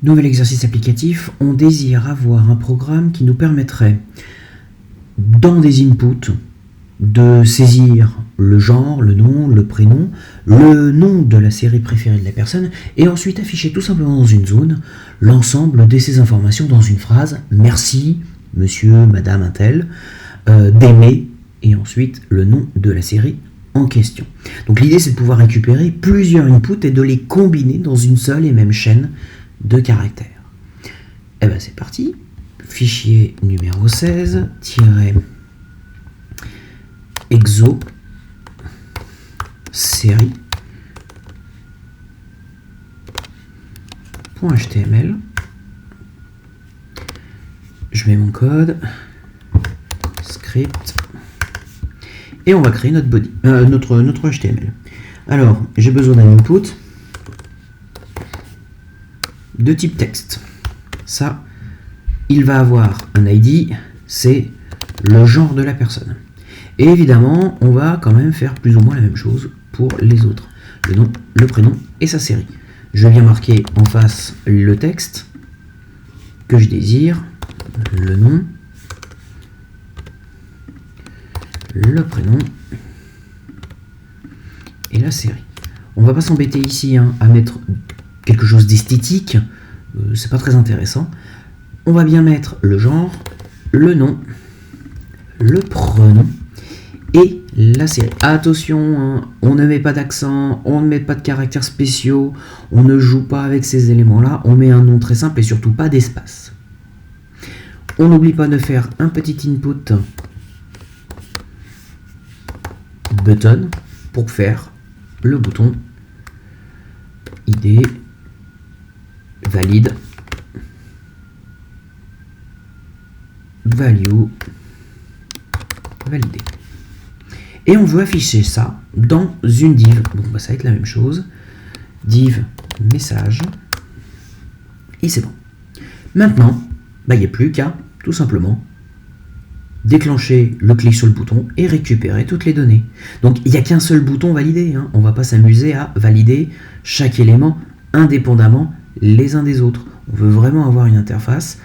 Nouvel exercice applicatif, on désire avoir un programme qui nous permettrait, dans des inputs, de saisir le genre, le nom, le prénom, le nom de la série préférée de la personne, et ensuite afficher tout simplement dans une zone l'ensemble de ces informations dans une phrase. Merci, monsieur, madame, un tel, d'aimer, et ensuite le nom de la série en question. Donc l'idée, c'est de pouvoir récupérer plusieurs inputs et de les combiner dans une seule et même chaîne de caractères. Et bien c'est parti. Fichier numéro 16, exo série .html. Je mets mon code, script, et on va créer notre body, notre HTML. Alors, j'ai besoin d'un input de type texte. Ça, il va avoir un ID, c'est le genre de la personne. Et évidemment, on va quand même faire plus ou moins la même chose pour les autres. Le nom, le prénom et sa série. Je viens marquer en face le texte que je désire, le nom, le prénom et la série. On va pas s'embêter ici à mettre quelque chose d'esthétique, c'est pas très intéressant. On va bien mettre le genre, le nom, le prénom et la série. Attention, on ne met pas d'accent, on ne met pas de caractères spéciaux, on ne joue pas avec ces éléments-là, on met un nom très simple et surtout pas d'espace. On n'oublie pas de faire un petit input button pour faire le bouton ID valide value validé. Et on veut afficher ça dans une div. Donc ça va être la même chose. Div message. Et c'est bon. Maintenant, il n'y a plus qu'à tout simplement déclencher le clic sur le bouton et récupérer toutes les données. Donc il n'y a qu'un seul bouton valider. On ne va pas s'amuser à valider chaque élément indépendamment les uns des autres. On veut vraiment avoir une interface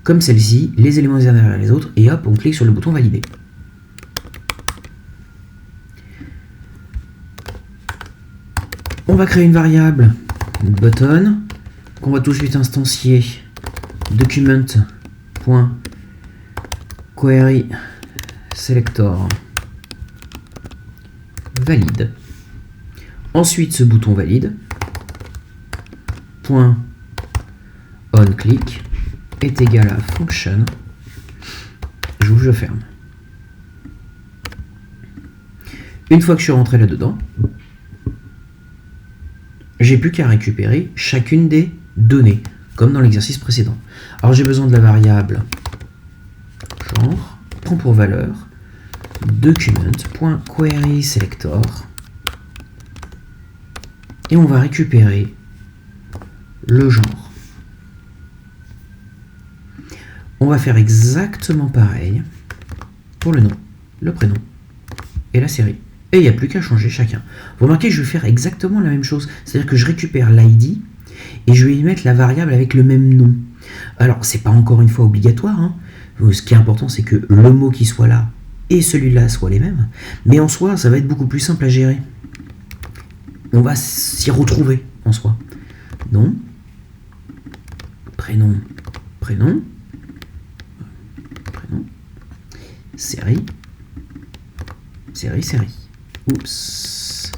comme celle-ci, les éléments les uns derrière les autres, et hop, on clique sur le bouton valider. On va créer une variable button qu'on va tout de suite instancier document.query selector valide. Ensuite, ce bouton valide .onClick est égal à function, j'ouvre, je ferme. Une fois que je suis rentré là-dedans, j'ai plus qu'à récupérer chacune des données, comme dans l'exercice précédent. Alors j'ai besoin de la variable genre, prend pour valeur document.querySelector, et on va récupérer le genre. On va faire exactement pareil pour le nom, le prénom et la série. Et il n'y a plus qu'à changer chacun. Vous remarquez que je vais faire exactement la même chose. C'est-à-dire que je récupère l'ID et je vais y mettre la variable avec le même nom. Alors, c'est pas encore une fois obligatoire. Ce qui est important, c'est que le mot qui soit là et celui-là soient les mêmes. Mais en soi, ça va être beaucoup plus simple à gérer. On va s'y retrouver en soi. Nom, prénom, prénom, prénom, série, série, série. Oups.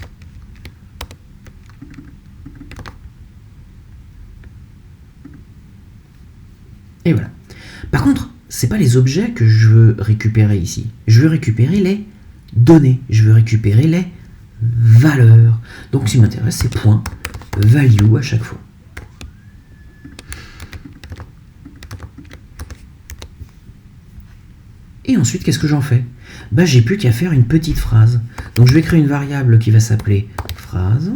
Et voilà. Par contre, c'est pas les objets que je veux récupérer ici. Je veux récupérer les données. Je veux récupérer les valeurs. Donc, ce qui m'intéresse, c'est point value à chaque fois. Et ensuite, qu'est-ce que j'en fais? J'ai plus qu'à faire une petite phrase. Donc je vais créer une variable qui va s'appeler phrase.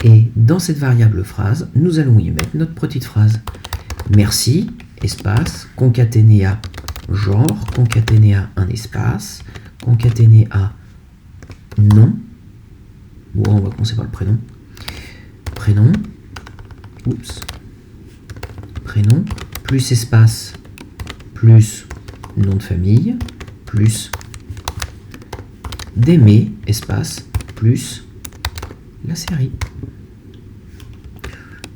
Et dans cette variable phrase, nous allons y mettre notre petite phrase. Merci, espace, concaténé à genre, concaténé à un espace, concaténé à nom. Bon, on va commencer par le prénom. Prénom, prénom, plus espace, plus nom de famille, plus d'aimer, espace, plus la série.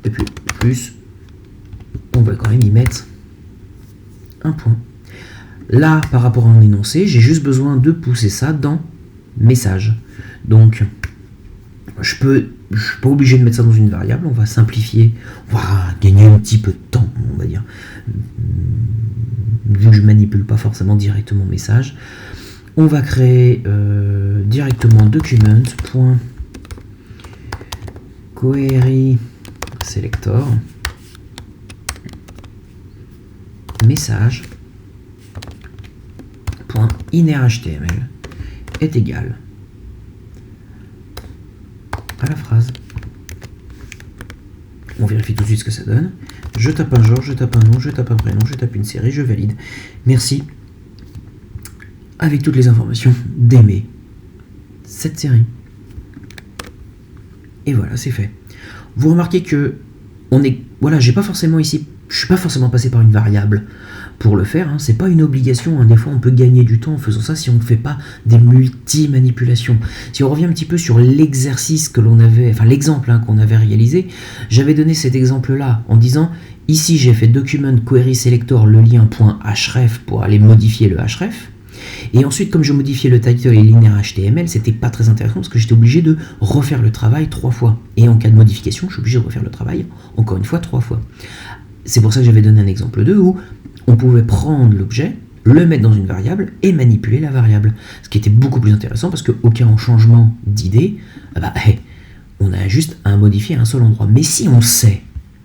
Et puis, plus, on va quand même y mettre un point. Là, par rapport à un énoncé, j'ai juste besoin de pousser ça dans message. Donc, je suis pas obligé de mettre ça dans une variable, on va simplifier, on va gagner un petit peu de temps, on va dire. Vu que je manipule pas forcément directement message, on va créer directement document.query selector message .innerHTML est égal à la phrase. On vérifie tout de suite ce que ça donne. Je tape un genre, je tape un nom, je tape un prénom, je tape une série, je valide. Merci. Avec toutes les informations d'aimer cette série. Et voilà, c'est fait. Vous remarquez que j'ai pas forcément ici, je suis pas forcément passé par une variable pour le faire, c'est pas une obligation, des fois on peut gagner du temps en faisant ça si on ne fait pas des multi-manipulations. Si on revient un petit peu sur l'exercice que l'on avait, enfin l'exemple qu'on avait réalisé, j'avais donné cet exemple-là en disant, ici j'ai fait document query selector le lien .href pour aller modifier le href, et ensuite comme je modifiais le title et linéaire HTML, c'était pas très intéressant parce que j'étais obligé de refaire le travail 3 fois, et en cas de modification, je suis obligé de refaire le travail encore une fois 3 fois. C'est pour ça que j'avais donné un exemple 2 où on pouvait prendre l'objet, le mettre dans une variable et manipuler la variable. Ce qui était beaucoup plus intéressant parce qu'aucun changement d'idée, on a juste à modifier à un seul endroit. Mais si on sait,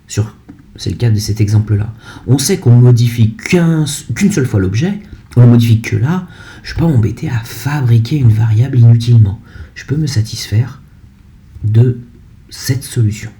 c'est le cas de cet exemple-là, on sait qu'on modifie qu'une seule fois l'objet, on ne modifie que là, je ne vais pas m'embêter à fabriquer une variable inutilement. Je peux me satisfaire de cette solution.